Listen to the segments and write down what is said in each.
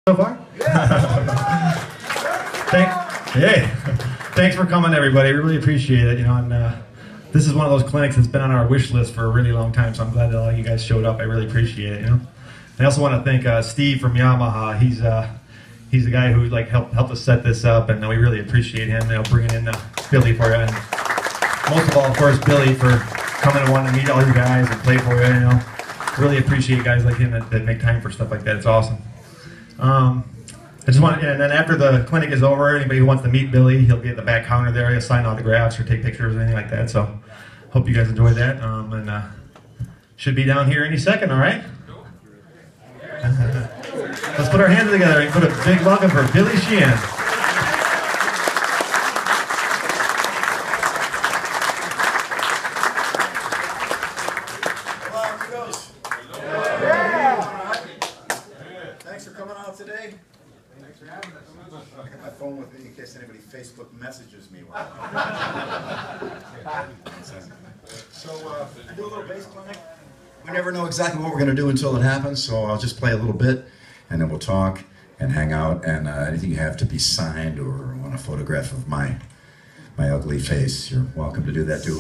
So far? Thanks for coming, everybody. I really appreciate it. You know, and this is one of those clinics that's been on our wish list for a really long time. So I'm glad that all you guys showed up. I really appreciate it. You know, I also want to thank Steve from Yamaha. He's the guy who helped us set this up, and we really appreciate him. You know, bringing in Billy for you, and most of all, of course, Billy for coming and wanting to meet all you guys and play for you. You know, really appreciate guys like him that make time for stuff like that. It's awesome. I just want, and then after the clinic is over, anybody who wants to meet Billy, he'll be at the back counter there. He'll sign autographs or take pictures or anything like that. So, hope you guys enjoy that. And should be down here any second. All right. Let's put our hands together and put a big welcome for Billy Sheehan. Thanks for coming out today. Thanks for having us. I got my phone with me in case anybody Facebook messages me. So I do a little bass clinic. We never know exactly what we're going to do until it happens, so I'll just play a little bit, and then we'll talk and hang out, and anything you have to be signed or want a photograph of my ugly face, you're welcome to do that too.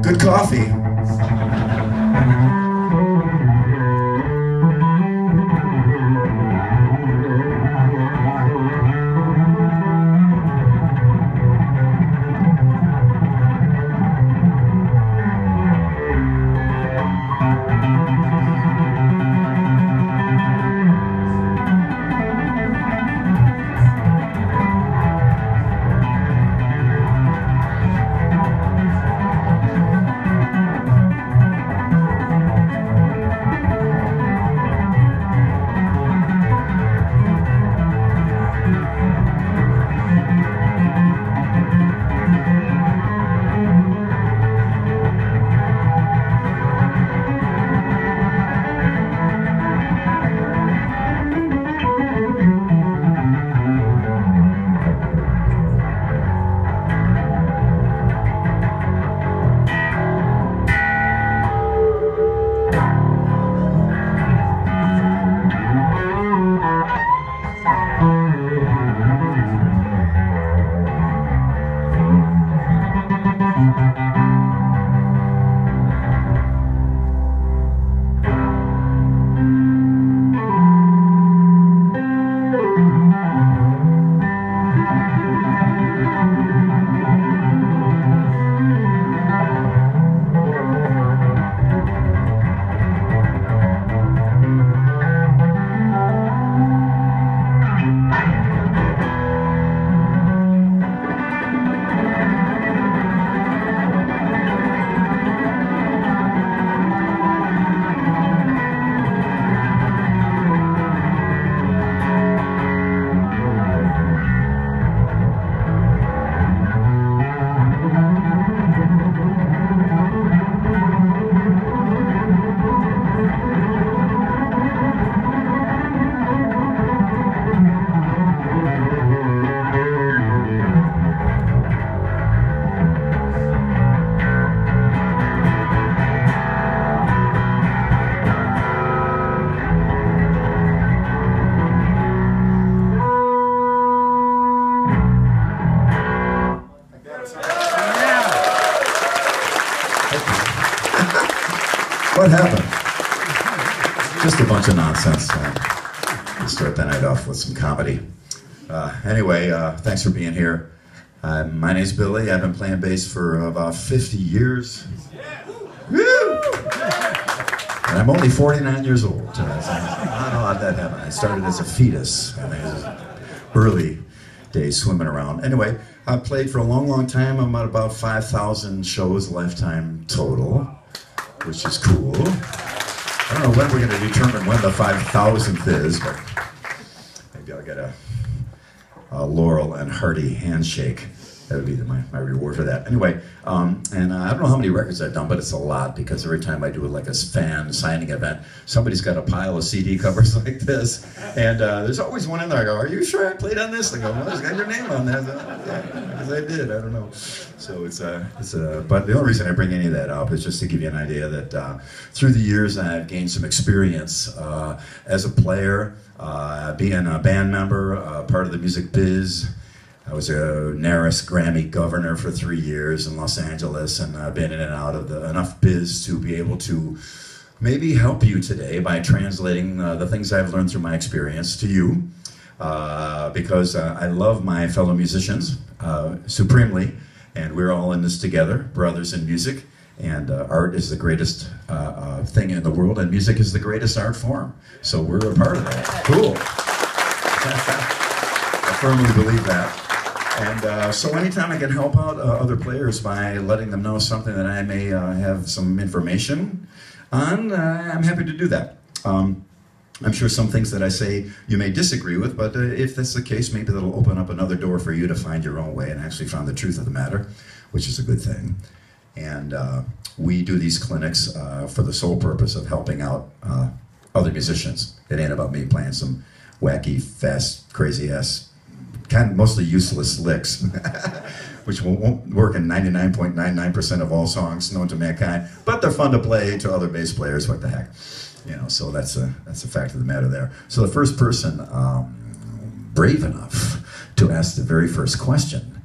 Good coffee. What happened? Just a bunch of nonsense. We'll start the night off with some comedy. Anyway, thanks for being here. My name's Billy. I've been playing bass for about 50 years. Woo! And I'm only 49 years old. I don't know how that happened. I started as a fetus. I think it was early days swimming around. Anyway, I played for a long, long time. I'm at about 5,000 shows lifetime total, which is cool. I don't know when we're going to determine when the 5,000th is, but maybe I'll get a Laurel and Hardy handshake. That would be my reward for that. Anyway, and I don't know how many records I've done, but it's a lot because every time I do like a fan signing event, somebody's got a pile of CD covers like this, and there's always one in there. I go, "Are you sure I played on this?" They go, "Well, it's got your name on there." Yeah, because I did. I don't know. So but the only reason I bring any of that up is just to give you an idea that through the years I've gained some experience as a player, being a band member, part of the music biz. I was a NARIS Grammy governor for 3 years in Los Angeles, and I've been in and out of enough biz to be able to maybe help you today by translating the things I've learned through my experience to you, because I love my fellow musicians supremely, and we're all in this together, brothers in music, and art is the greatest thing in the world, and music is the greatest art form, so we're a part of that. Cool. I firmly believe that. And so anytime I can help out other players by letting them know something that I may have some information on, I'm happy to do that. I'm sure some things that I say you may disagree with, but if that's the case, maybe that'll open up another door for you to find your own way and actually find the truth of the matter, which is a good thing. And we do these clinics for the sole purpose of helping out other musicians. It ain't about me playing some wacky, fast, crazy-ass, kind of mostly useless licks, which won't work in 99.99% of all songs known to mankind, but they're fun to play to other bass players. What the heck, you know? So that's a fact of the matter there. So the first person brave enough to ask the very first question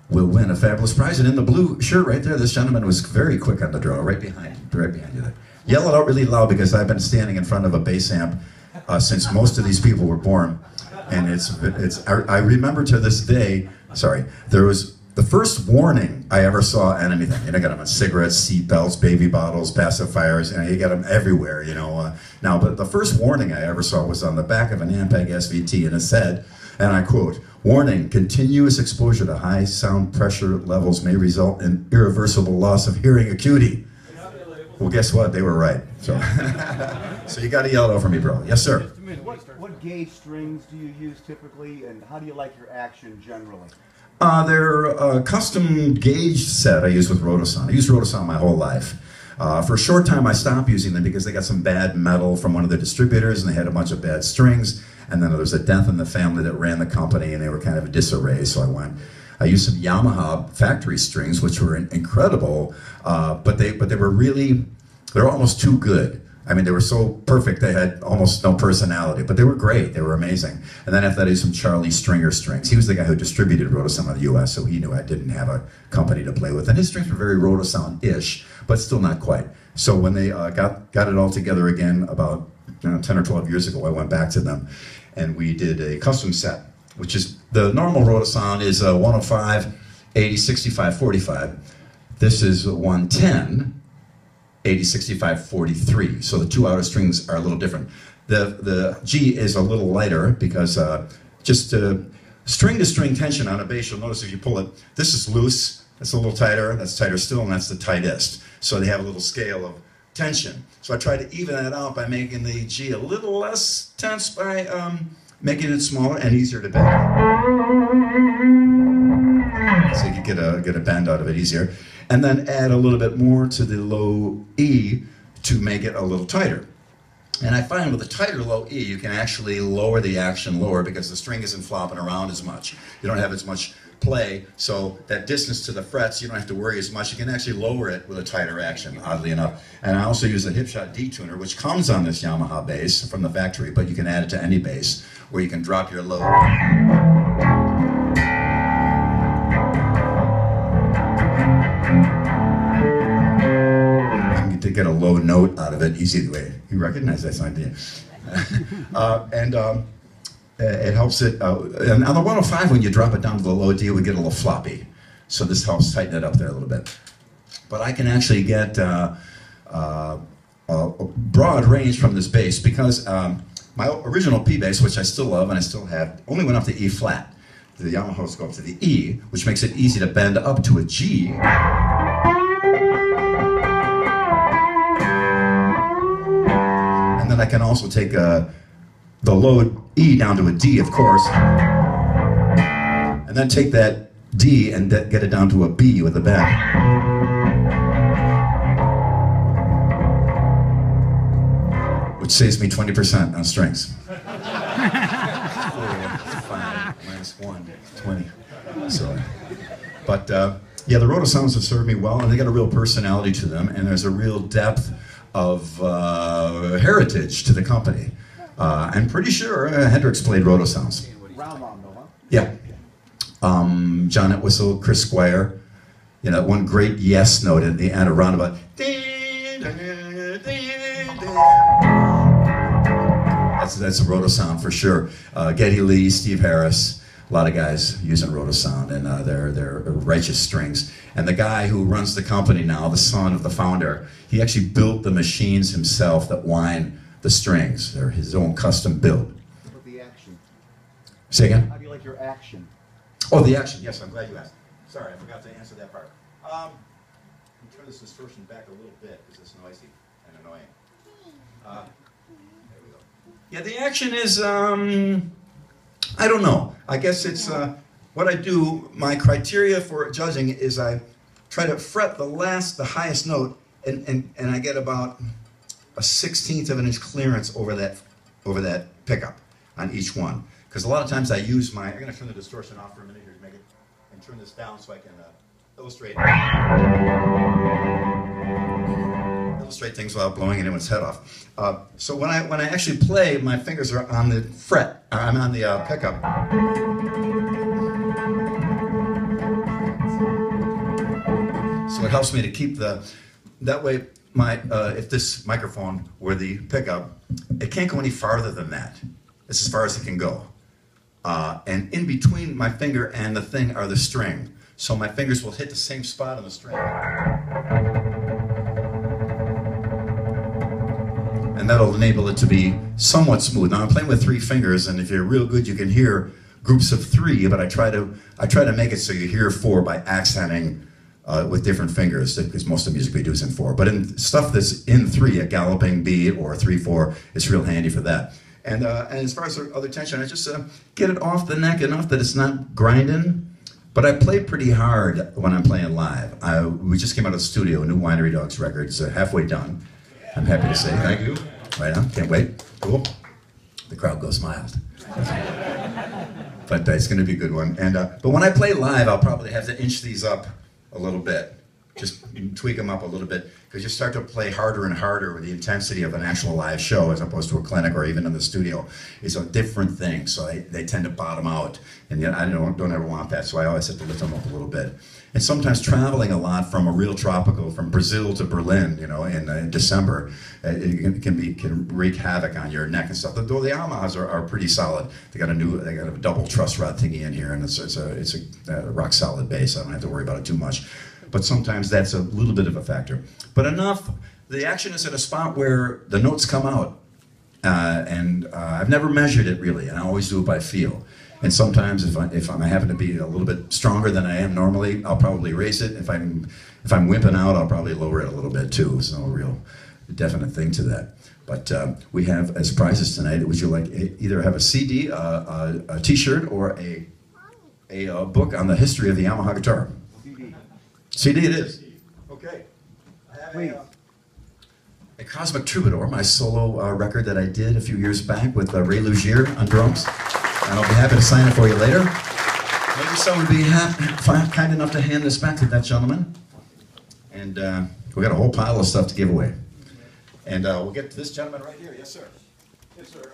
will win a fabulous prize. And in the blue shirt right there, this gentleman was very quick on the draw, right behind you there. Yell it out really loud because I've been standing in front of a bass amp since most of these people were born. And I remember to this day, there was the first warning I ever saw on anything. You know, got them on cigarettes, seat belts, baby bottles, pacifiers, you got them everywhere, you know. Now, but the first warning I ever saw was on the back of an Ampeg SVT, and it said, and I quote, "Warning, continuous exposure to high sound pressure levels may result in irreversible loss of hearing acuity." Well, guess what? They were right. So, so you got to yell it out for me, bro. Yes, sir. What gauge strings do you use typically, and how do you like your action generally? They're a custom gauge set I use with Rotosound. I used Rotosound my whole life. For a short time, I stopped using them because they got some bad metal from one of the distributors, and they had a bunch of bad strings. And then there was a death in the family that ran the company, and they were kind of a disarray. So I used some Yamaha factory strings, which were incredible, but they were really, they're almost too good. I mean, they were so perfect, they had almost no personality, but they were great, they were amazing. And then after that, I used some Charlie Stringer strings. He was the guy who distributed Rotosound in the US, so he knew I didn't have a company to play with. And his strings were very Rotosound-ish, but still not quite. So when they got it all together again about 10 or 12 years ago, I went back to them, and we did a custom set, which is, the normal Rotosound is 105, 80, 65, 45. This is 110, 80, 65, 43. So the two outer strings are a little different. The G is a little lighter because just string to string tension on a bass, you'll notice if you pull it, this is loose, that's a little tighter, that's tighter still, and that's the tightest. So they have a little scale of tension. So I try to even that out by making the G a little less tense by making it smaller and easier to bend. So you can get a bend out of it easier. And then add a little bit more to the low E to make it a little tighter. And I find with a tighter low E, you can actually lower the action lower because the string isn't flopping around as much. You don't have as much play, so that distance to the frets, you don't have to worry as much. You can actually lower it with a tighter action, oddly enough. And I also use a Hipshot D-tuner, which comes on this Yamaha bass from the factory, but you can add it to any bass, where you can drop your low. To get a low note out of it, easy way. You recognize that sound, do you? it helps it, and on the 105, when you drop it down to the low D, it would get a little floppy. So this helps tighten it up there a little bit. But I can actually get a broad range from this bass because my original P bass, which I still love and I still have, only went up to E flat. The Yamahas go up to the E, which makes it easy to bend up to a G. And then I can also take the low E down to a D, of course, and then take that D and get it down to a B with a bend. Which saves me 20% on strings. 4, 5, -1, 20. So, but yeah, the Roto sounds have served me well, and they got a real personality to them, and there's a real depth of heritage to the company. I'm pretty sure Hendrix played Roto sounds. Round on though, huh? Yeah. John Entwistle, Chris Squire, you know, one great yes note at the end, a roundabout. That's a Roto sound for sure. Geddy Lee, Steve Harris, a lot of guys using Roto sound, and they're righteous strings. And the guy who runs the company now, the son of the founder, he actually built the machines himself that wind the strings. They're his own custom build. How about the action? Say again? How do you like your action? Oh, the action. Yes, I'm glad you asked. Sorry, I forgot to answer that part. Let me turn this distortion back a little bit because it's noisy and annoying. There we go. Yeah, the action is, I don't know. I guess it's, what I do, my criteria for judging is I try to fret the highest note, and I get about a 1/16 of an inch clearance over that pickup on each one. Because a lot of times I use I'm going to turn the distortion off for a minute here to make it, and turn this down so I can illustrate things without blowing anyone's head off. So when I actually play, my fingers are on the fret. I'm on the pickup. So it helps me to keep that way. If this microphone were the pickup, it can't go any farther than that. It's as far as it can go. And in between my finger and the thing are the string. So my fingers will hit the same spot on the string. And that'll enable it to be somewhat smooth. Now I'm playing with 3 fingers, and if you're real good, you can hear groups of 3, but I try to make it so you hear 4 by accenting with different fingers, because most of the music we do is in 4. But in stuff that's in 3, a galloping beat or a 3/4, it's real handy for that. And as far as the other tension, I just get it off the neck enough that it's not grinding. But I play pretty hard when I'm playing live. We just came out of the studio, a new Winery Dogs record. It's halfway done. I'm happy to say thank you. Right on, can't wait. Cool. The crowd goes mild. But it's going to be a good one. And but when I play live, I'll probably have to inch these up a little bit. Just tweak them up a little bit, because you start to play harder and harder with the intensity of an actual live show as opposed to a clinic or even in the studio. It's a different thing, so they tend to bottom out, and yet I don't ever want that, so I always have to lift them up a little bit. And sometimes traveling a lot from a real tropical, from Brazil to Berlin, you know, in December, it can wreak havoc on your neck and stuff. Though the Yamahas are pretty solid. They got a double truss rod thingy in here, and it's a rock solid bass. I don't have to worry about it too much. But sometimes that's a little bit of a factor. But enough, the action is at a spot where the notes come out. I've never measured it really, and I always do it by feel. And sometimes if I happen to be a little bit stronger than I am normally, I'll probably raise it. If I'm wimping out, I'll probably lower it a little bit too. There's no real definite thing to that. But we have as prizes tonight, would you like either have a CD, a t-shirt, or a book on the history of the Yamaha guitar? CD it is. Okay. I have a Cosmic Troubadour, my solo record that I did a few years back with Ray Lugier on drums. And I'll be happy to sign it for you later. Maybe someone would be kind enough to hand this back to that gentleman. And we got a whole pile of stuff to give away. And we'll get to this gentleman right here. Yes, sir. Yes, sir.